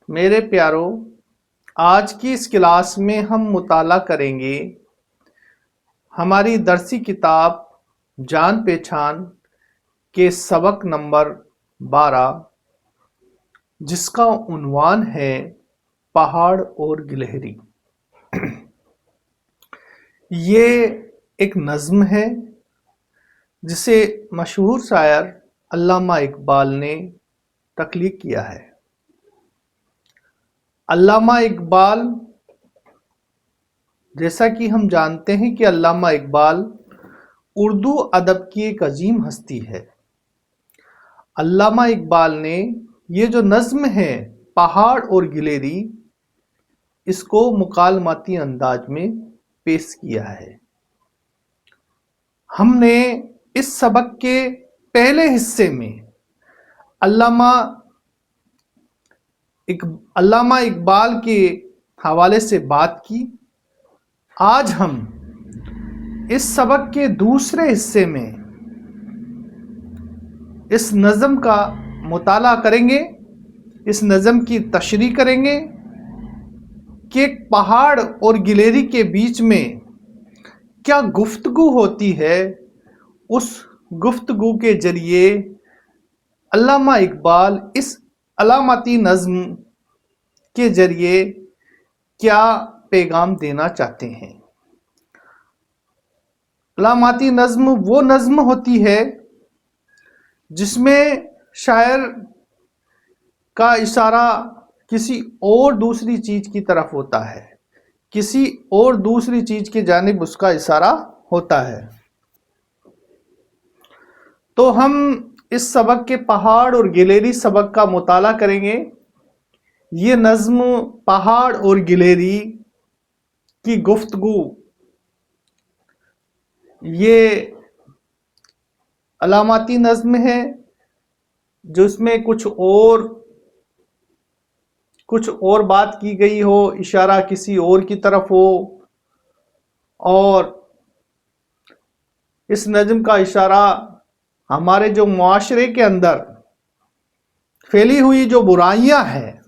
मेरे प्यारों, आज की इस क्लास में हम मुताला करेंगे हमारी दरसी किताब जान पहचान के सबक नंबर 12, जिसका उन्वान है पहाड़ और गिलहरी। ये एक नज़्म है जिसे मशहूर शायर अल्लामा इकबाल ने तख्लीक किया है। अल्लामा इकबाल, जैसा कि हम जानते हैं कि अल्लामा इकबाल उर्दू अदब की एक अजीम हस्ती है। अल्लामा इकबाल ने ये जो नज़्म है पहाड़ और गिलहरी, इसको मुकालमाती अंदाज में पेश किया है। हमने इस सबक के पहले हिस्से में अल्लामा इकबाल के हवाले से बात की। आज हम इस सबक के दूसरे हिस्से में इस नज़्म का मुताला करेंगे, इस नज़्म की तशरीह करेंगे कि पहाड़ और गिलहरी के बीच में क्या गुफ्तगू होती है। उस गुफ्तगू के जरिए अल्लामा इकबाल इस अलामती नज़्म के जरिए क्या पैगाम देना चाहते हैं। अलामती नज़्म वो नज़्म होती है जिसमें शायर का इशारा किसी और दूसरी चीज़ की तरफ होता है, किसी और दूसरी चीज़ की जानिब उसका इशारा होता है। तो हम इस सबक के पहाड़ और गिलहरी सबक का मुताला करेंगे। ये नज़्म पहाड़ और गिलहरी की गुफ्तगू, ये अलामती नज़्म है जो इसमें कुछ और बात की गई हो, इशारा किसी और की तरफ हो, और इस नज़्म का इशारा हमारे जो मुआशरे के अंदर फैली हुई जो बुराइयां हैं,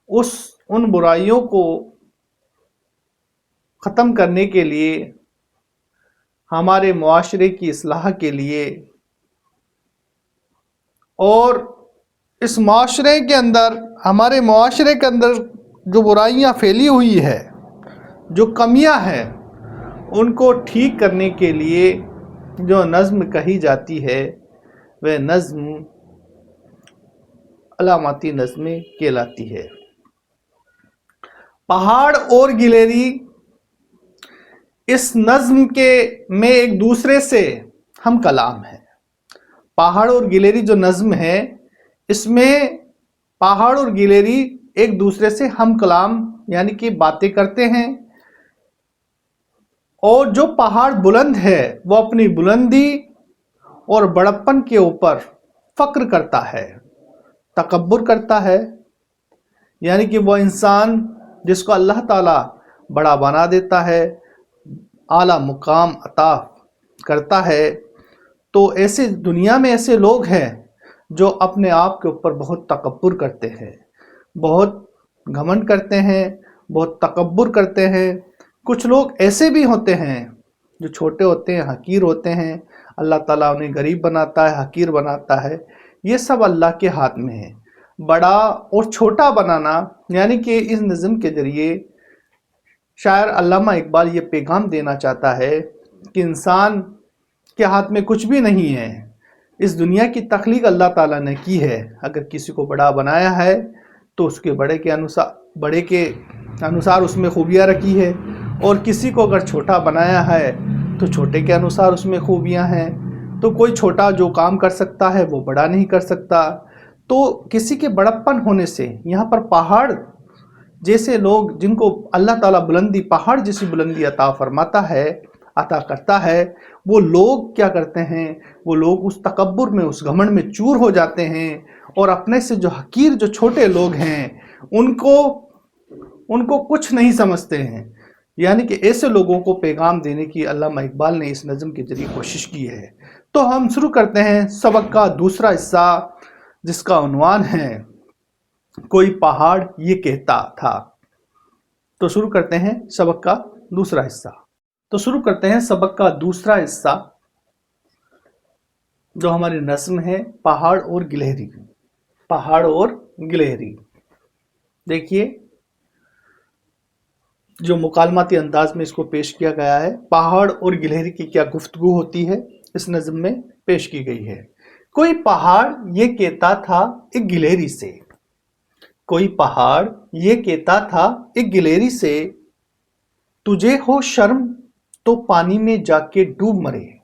उन बुराइयों को ख़त्म करने के लिए, हमारे मुआशरे की इस्लाह के लिए, और इस मुआशरे के अंदर, हमारे मुआशरे के अंदर जो बुराइयां फैली हुई है, जो कमियां हैं, उनको ठीक करने के लिए जो नज़्म कही जाती है वह नज़्म अलामती नज़्में कहलाती है। पहाड़ और गिलहरी इस नज़्म के में एक दूसरे से हम कलाम है। पहाड़ और गिलहरी जो नज़्म है, इसमें पहाड़ और गिलहरी एक दूसरे से हम कलाम यानी कि बातें करते हैं। और जो पहाड़ बुलंद है वो अपनी बुलंदी और बड़प्पन के ऊपर फक्र करता है, तकब्बुर करता है, यानी कि वो इंसान जिसको अल्लाह ताला बड़ा बना देता है, आला मुकाम अता करता है। तो ऐसे दुनिया में ऐसे लोग हैं जो अपने आप के ऊपर बहुत तकब्बुर करते हैं, बहुत घमंड करते हैं, बहुत तकब्बुर करते हैं। कुछ लोग ऐसे भी होते हैं जो छोटे होते हैं, हकीर होते हैं। अल्लाह ताला उन्हें गरीब बनाता है, हकीर बनाता है। ये सब अल्लाह के हाथ में है। बड़ा और छोटा बनाना, यानी कि इस नज़्म के जरिए शायर अल्लामा इकबाल ये पैगाम देना चाहता है कि इंसान के हाथ में कुछ भी नहीं है। इस दुनिया की तख्लीक अल्लाह ताला ने की है। अगर किसी को बड़ा बनाया है तो उसके बड़े के अनुसार उसमें खूबियाँ रखी है, और किसी को अगर छोटा बनाया है तो छोटे के अनुसार उसमें खूबियाँ हैं। तो कोई छोटा जो काम कर सकता है वो बड़ा नहीं कर सकता। तो किसी के बड़प्पन होने से यहाँ पर पहाड़ जैसे लोग, जिनको अल्लाह ताला बुलंदी, पहाड़ जैसी बुलंदी अता फरमाता है, अता करता है, वो लोग क्या करते हैं, वो लोग उस तकब्बुर में, उस घमंड में चूर हो जाते हैं, और अपने से जो हकीर, जो छोटे लोग हैं, उनको कुछ नहीं समझते हैं। यानी कि ऐसे लोगों को पैगाम देने की अल्लामा इकबाल ने इस नज़्म के जरिए कोशिश की है। तो हम शुरू करते हैं सबक का दूसरा हिस्सा, जिसका उन्वान है कोई पहाड़ ये कहता था। तो शुरू करते हैं सबक का दूसरा हिस्सा। जो हमारी नज्म है पहाड़ और गिलहरी। देखिए जो मुकालमाती अंदाज में इसको पेश किया गया है, पहाड़ और गिलहरी की क्या गुफ्तगू होती है इस नज्म में पेश की गई है। कोई पहाड़ ये कहता था एक गिलहरी से, कोई पहाड़ ये कहता था एक गिलहरी से, तुझे हो शर्म तो पानी में जाके डूब मरे,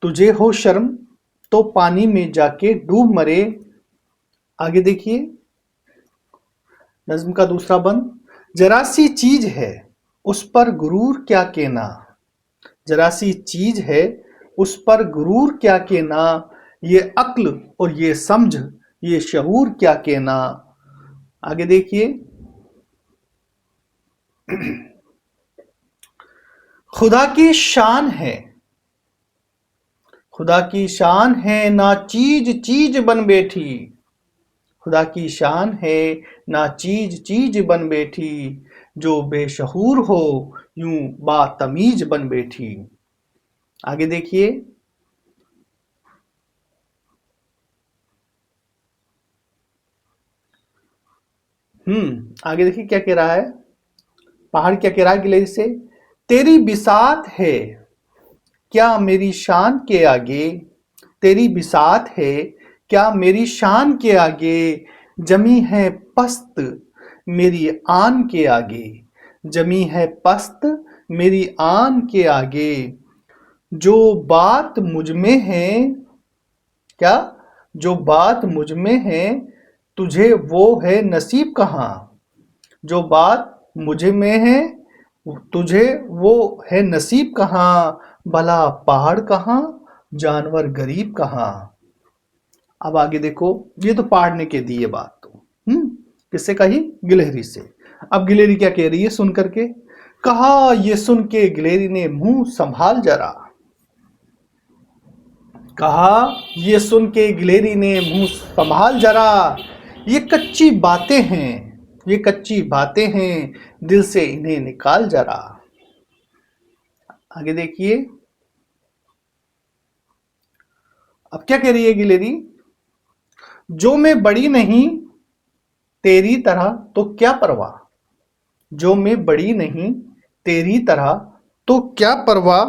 तुझे हो शर्म तो पानी में जाके डूब मरे। आगे देखिए नज्म का दूसरा बंद। जरा सी चीज है उस पर गुरूर क्या कहना, जरा सी चीज है उस पर गुरूर क्या कहना, ये अक्ल और ये समझ ये शऊर क्या कहना। आगे देखिए खुदा की शान है, खुदा की शान है ना चीज चीज बन बैठी, खुदा की शान है ना चीज चीज बन बैठी, जो बेशऊर हो यूं बातमीज बन बैठी। आगे देखिए आगे देखिए क्या कह रहा है, पहाड़ क्या कह रहा है गिलहरी से, तेरी बिसात है क्या मेरी शान के आगे, तेरी बिसात है क्या मेरी शान के आगे, जमी है पस्त मेरी आन के आगे, जमी है पस्त मेरी आन के आगे, जो बात मुझ में है क्या, जो बात मुझ में है तुझे वो है नसीब कहाँ, जो बात मुझे में है तुझे वो है नसीब कहाँ, भला पहाड़ कहाँ जानवर गरीब कहाँ। अब आगे देखो ये तो पहाड़ ने कह दी ये बात, तो किससे कही, गिलहरी से। अब गिलहरी क्या कह रही है सुन करके, कहा ये सुन के गिलहरी ने मुंह संभाल जरा, कहा ये सुन के गिलहरी ने मुंह संभाल जरा, ये कच्ची बातें हैं, ये कच्ची बातें हैं दिल से इन्हें निकाल जरा। आगे देखिए अब क्या कह रही है गिलहरी, जो मैं बड़ी नहीं तेरी तरह तो क्या परवाह, जो मैं बड़ी नहीं तेरी तरह तो क्या परवाह,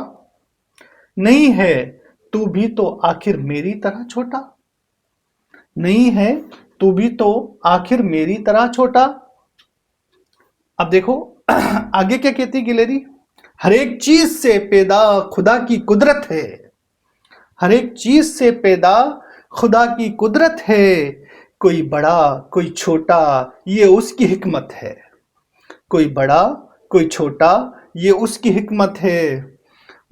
नहीं है तू भी तो आखिर मेरी तरह छोटा, नहीं है तू भी तो आखिर मेरी तरह छोटा। अब देखो आगे क्या कहती गिलहरी, हर एक चीज से पैदा खुदा की कुदरत है, हर एक चीज से पैदा खुदा की कुदरत है, कोई बड़ा कोई छोटा ये उसकी हिकमत है, कोई बड़ा कोई छोटा ये उसकी हिकमत है,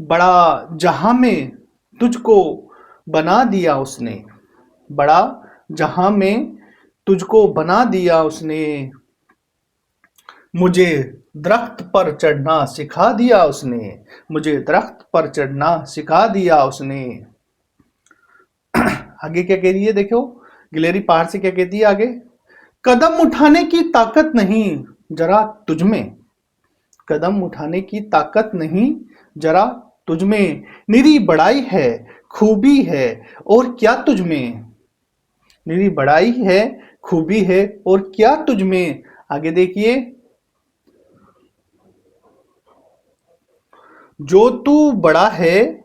बड़ा जहां में तुझको बना दिया उसने, बड़ा जहां में तुझको बना दिया उसने, मुझे दरख्त पर चढ़ना सिखा दिया उसने, मुझे दरख्त पर चढ़ना सिखा दिया उसने। आगे क्या कह रही है देखो गिलहरी पहाड़ से क्या कहती है आगे, कदम उठाने की ताकत नहीं जरा तुझमें, कदम उठाने की ताकत नहीं जरा तुझमें, निरी बड़ाई है खूबी है और क्या तुझमें, निरी बड़ाई है खूबी है और क्या तुझमें। आगे देखिए जो तू बड़ा है,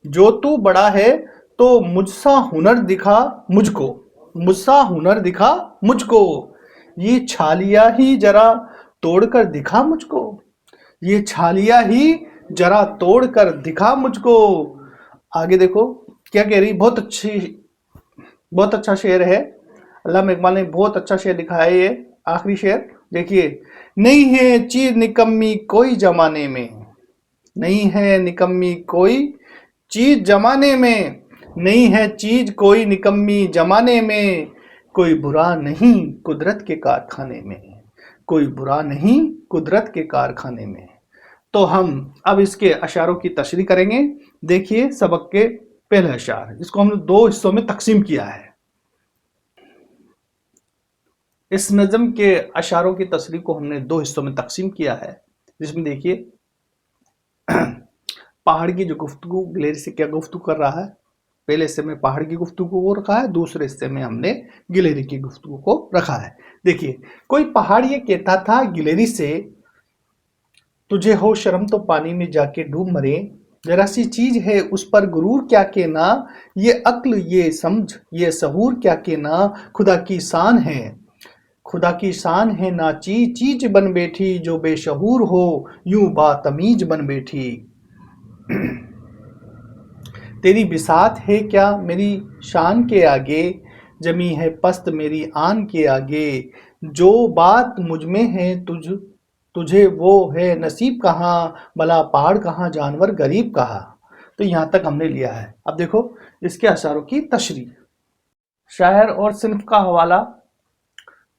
जो तू बड़ा है तो मुझसा हुनर दिखा मुझको, मुझसा हुनर दिखा मुझको, ये छालिया ही जरा तोड़कर दिखा मुझको, ये छालिया ही जरा तोड़कर दिखा मुझको। आगे देखो क्या कह रही, बहुत अच्छा शेर है, अल्लामा इकबाल ने बहुत अच्छा शेर लिखा है ये आखिरी शेर देखिए, नहीं है चीज निकम्मी कोई जमाने में, नहीं है निकम्मी कोई चीज जमाने में, नहीं है चीज कोई निकम्मी जमाने में, कोई बुरा नहीं कुदरत के कारखाने में, कोई बुरा नहीं कुदरत के कारखाने में। तो हम अब इसके अशारों की तशरीह करेंगे। देखिए सबक के पहले अशार, इसको हमने दो हिस्सों में तकसीम किया है। इस नज़म के अशारों की तस्रीह को हमने दो हिस्सों में तकसीम किया है, जिसमें देखिए पहाड़ की जो गुफ्तगू गिलेरी से क्या गुफ्तगू कर रहा है, पहले हिस्से में पहाड़ की गुफ्तगू को रखा है, दूसरे हिस्से में हमने गिलेरी की गुफ्तगू को रखा है। देखिए, कोई पहाड़ ये कहता था गिलेरी से, तुझे हो शर्म तो पानी में जाके डूब मरे, जरा सी चीज है उस पर गुरूर क्या कहना, ये अक्ल ये समझ ये सहूर क्या कहना, खुदा की शान है, खुदा की शान है ना चीज चीज बन बैठी, जो बेशहूर हो यूं बातमीज बन बैठी। तेरी बिसात है क्या मेरी शान के आगे, जमी है पस्त मेरी आन के आगे, जो बात मुझ में है तुझे वो है नसीब कहाँ, भला पहाड़ कहाँ जानवर गरीब कहाँ। तो यहाँ तक हमने लिया है। अब देखो इसके अशारों की तशरीह, शायर और सिन्फ का हवाला।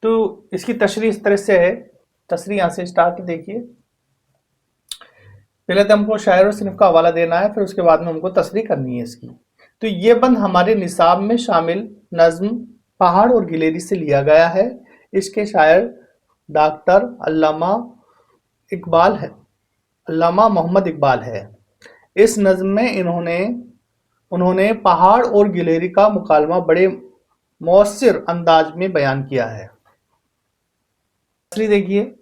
तो इसकी तशरीह इस तरह से है, तशरीह यहाँ से स्टार्ट देखिए, पहले तो हमको शायर और सिन्फ का हवाला देना है, फिर उसके बाद में हमको तशरीह करनी है इसकी। तो ये बंद हमारे निसाब में शामिल नज्म पहाड़ और गिलेरी से लिया गया है। इसके शायर डॉक्टर अल्लामा इकबाल है, अल्लामा मोहम्मद इकबाल है। इस नज्म में उन्होंने पहाड़ और गिलेरी का मुकालमा बड़े मौसर अंदाज में बयान किया है। देखिए,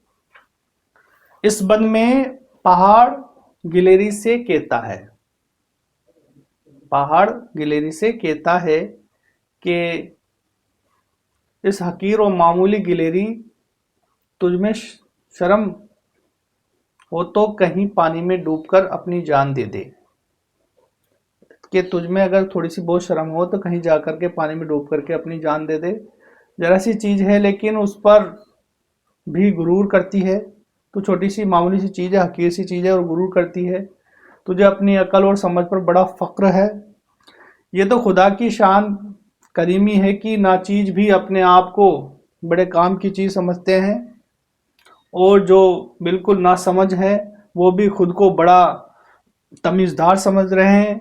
इस बंद में पहाड़ गिलेरी से कहता है, पहाड़ गिलेरी से कहता है कि इस हकीर और मामूली गिलेरी, तुझमें शर्म हो तो कहीं पानी में डूबकर अपनी जान दे दे, कि तुझमें अगर थोड़ी सी बहुत शर्म हो तो कहीं जाकर के पानी में डूब करके अपनी जान दे दे। जरा सी चीज है लेकिन उस पर भी गुरूर करती है, तो छोटी सी मामूली सी चीज़ है, हकीर सी चीज़ है और गुरूर करती है। तुझे अपनी अकल और समझ पर बड़ा फ़ख्र है। ये तो खुदा की शान करीमी है कि नाचीज भी अपने आप को बड़े काम की चीज़ समझते हैं, और जो बिल्कुल ना समझ है वो भी खुद को बड़ा तमीज़दार समझ रहे हैं।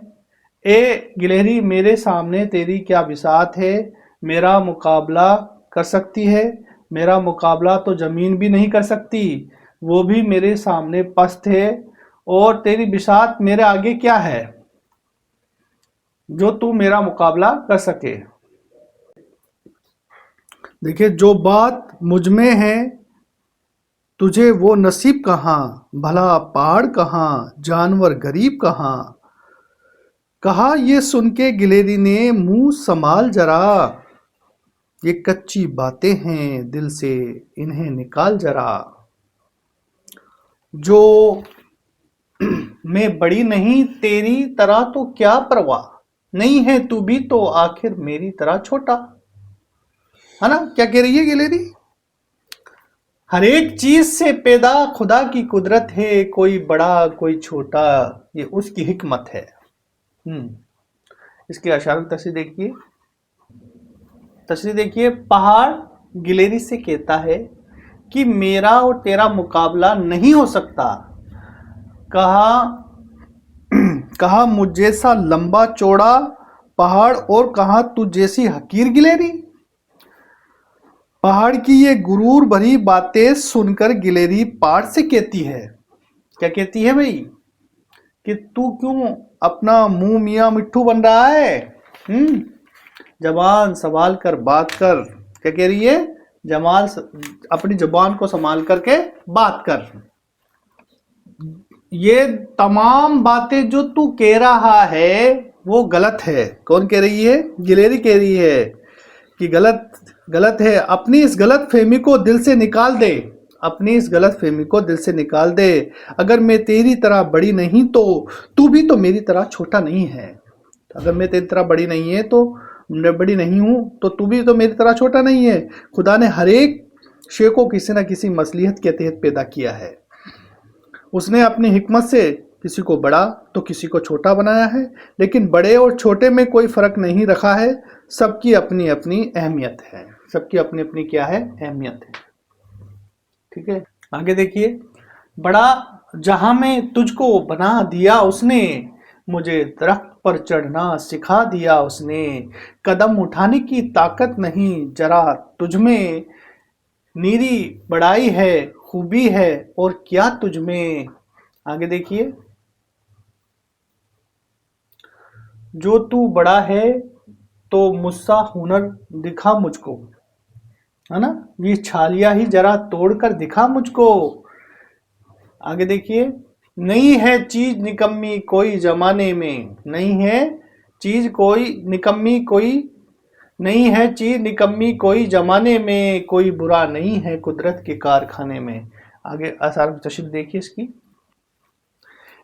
ए गिलहरी मेरे सामने तेरी क्या बिसात है, मेरा मुकाबला कर सकती है, मेरा मुकाबला तो ज़मीन भी नहीं कर सकती, वो भी मेरे सामने पस्त है, और तेरी बिसात मेरे आगे क्या है जो तू मेरा मुकाबला कर सके। देखिए, जो बात मुझ में है तुझे वो नसीब कहाँ, भला पहाड़ कहाँ जानवर गरीब कहाँ। कहा ये सुन के गिलेरी ने मुंह संभाल जरा, ये कच्ची बातें हैं दिल से इन्हें निकाल जरा। जो मैं बड़ी नहीं तेरी तरह तो क्या परवाह, नहीं है तू भी तो आखिर मेरी तरह छोटा। है ना, क्या कह रही है गिलेरी? हर एक चीज से पैदा खुदा की कुदरत है, कोई बड़ा कोई छोटा ये उसकी हिकमत है। इसके अशार की तशरीह देखिए। पहाड़ गिलेरी से कहता है कि मेरा और तेरा मुकाबला नहीं हो सकता। कहा मुझ जैसा लंबा चौड़ा पहाड़, और कहा तू जैसी हकीर गिलेरी। पहाड़ की ये गुरूर भरी बातें सुनकर गिलेरी पहाड़ से कहती है, क्या कहती है भाई, कि तू क्यों अपना मुंह मियाँ मिट्ठू बन रहा है, जबान संभाल कर बात कर। क्या कह रही है? अपनी जबान को संभाल करके बात कर। ये तमाम बातें जो तू कह रहा है वो गलत है। कौन कह रही है? गिलेरी कह रही है कि गलत है। अपनी इस गलत फहमी को दिल से निकाल दे, अपनी इस गलत फहमी को दिल से निकाल दे। अगर मैं तेरी तरह बड़ी नहीं तो तू भी तो मेरी तरह छोटा नहीं है। अगर मैं तेरी तरह बड़ी नहीं है तो मैं बड़ी नहीं हूं, तो तू भी तो मेरी तरह छोटा नहीं है। खुदा ने हर एक शे को किसी न किसी मसलिहत के तहत पैदा किया है। उसने अपनी हिकमत से किसी को बड़ा तो किसी को छोटा बनाया है, लेकिन बड़े और छोटे में कोई फर्क नहीं रखा है। सबकी अपनी अपनी अहमियत है, सबकी अपनी अपनी क्या है? अहमियत है। ठीक है, आगे देखिए। बड़ा जहां में तुझको बना दिया उसने, मुझे दरख्त पर चढ़ना सिखा दिया उसने। कदम उठाने की ताकत नहीं जरा तुझमें, नीरी बड़ाई है, खूबी है और क्या तुझ में। आगे देखिए, जो तू बड़ा है तो मुझसा हुनर दिखा मुझको, है ना, ये छालिया ही जरा तोड़कर दिखा मुझको। आगे देखिए, नहीं है चीज निकम्मी कोई जमाने में, नहीं है चीज कोई निकम्मी कोई, नहीं है चीज निकम्मी कोई जमाने में, कोई बुरा नहीं है कुदरत के कारखाने में। आगे आसार तशरीह देखिए इसकी।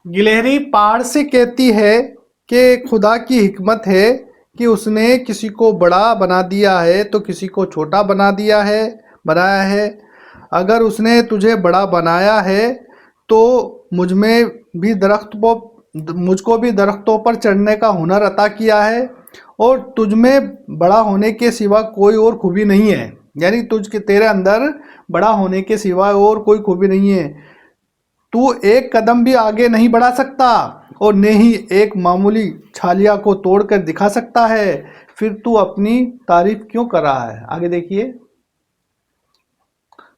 गिलहरी पहाड़ से कहती है कि खुदा की हिकमत है कि उसने किसी को बड़ा बना दिया है तो किसी को छोटा बनाया है। अगर उसने तुझे बड़ा बनाया है तो मुझको भी दरख्तों पर चढ़ने का हुनर अता किया है, और तुझ में बड़ा होने के सिवा कोई और खूबी नहीं है। यानी तेरे अंदर बड़ा होने के सिवा और कोई खूबी नहीं है। तू एक कदम भी आगे नहीं बढ़ा सकता और न ही एक मामूली छालिया को तोड़कर दिखा सकता है। फिर तू अपनी तारीफ क्यों कर रहा है। आगे देखिए,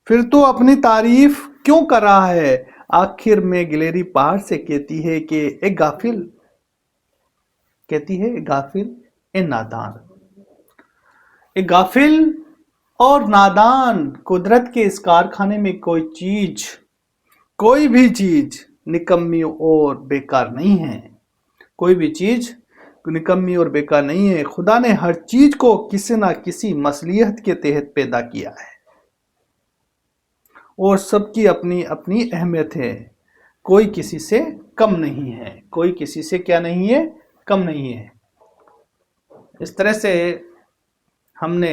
फिर तू अपनी तारीफ क्यों कर रहा है। आखिर में गिलहरी पहाड़ से कहती है कि एक गाफिल ए नादान, एक गाफिल और नादान, कुदरत के इस कारखाने में कोई भी चीज निकम्मी और बेकार नहीं है। कोई भी चीज निकम्मी और बेकार नहीं है। खुदा ने हर चीज को किसी ना किसी मसलियत के तहत पैदा किया है और सबकी अपनी अपनी अहमियत है। कोई किसी से कम नहीं है, कोई किसी से क्या नहीं है, कम नहीं है। इस तरह से हमने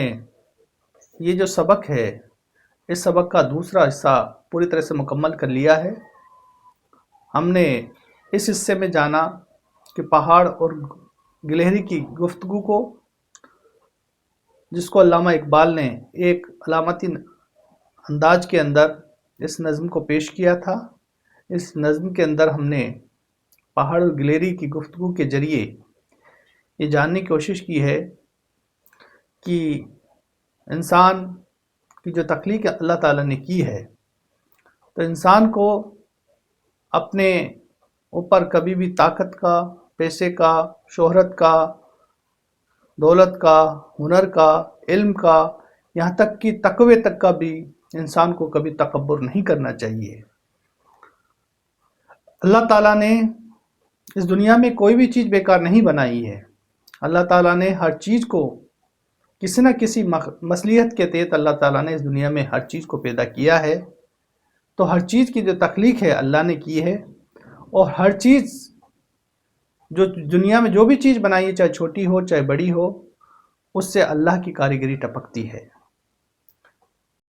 ये जो सबक है, इस सबक का दूसरा हिस्सा पूरी तरह से मुकम्मल कर लिया है। हमने इस हिस्से में जाना कि पहाड़ और गिलहरी की गुफ्तगू को, जिसको अल्लामा इकबाल ने एक अलामती अंदाज के अंदर इस नज़्म को पेश किया था। इस नज़्म के अंदर हमने पहाड़ और गिलहरी की गुफ्तगू के ज़रिए ये जानने की कोशिश की है कि इंसान की जो तख्लीक अल्लाह ताला ने की है, तो इंसान को अपने ऊपर कभी भी ताकत का, पैसे का, शोहरत का, दौलत का, हुनर का, इल्म का, यहाँ तक कि तकवे तक का भी इंसान को कभी तकब्बुर नहीं करना चाहिए। अल्लाह ताला ने इस दुनिया में कोई भी चीज़ बेकार नहीं बनाई है। अल्लाह ताला ने हर चीज़ को किसी न किसी मसलियत के तहत अल्लाह ताला ने इस दुनिया में हर चीज़ को पैदा किया है। तो हर चीज़ की जो तख्लीक है अल्लाह ने की है, और हर चीज़ जो दुनिया में जो भी चीज़ बनाई है, चाहे छोटी हो चाहे बड़ी हो, उससे अल्लाह की कारीगरी टपकती है।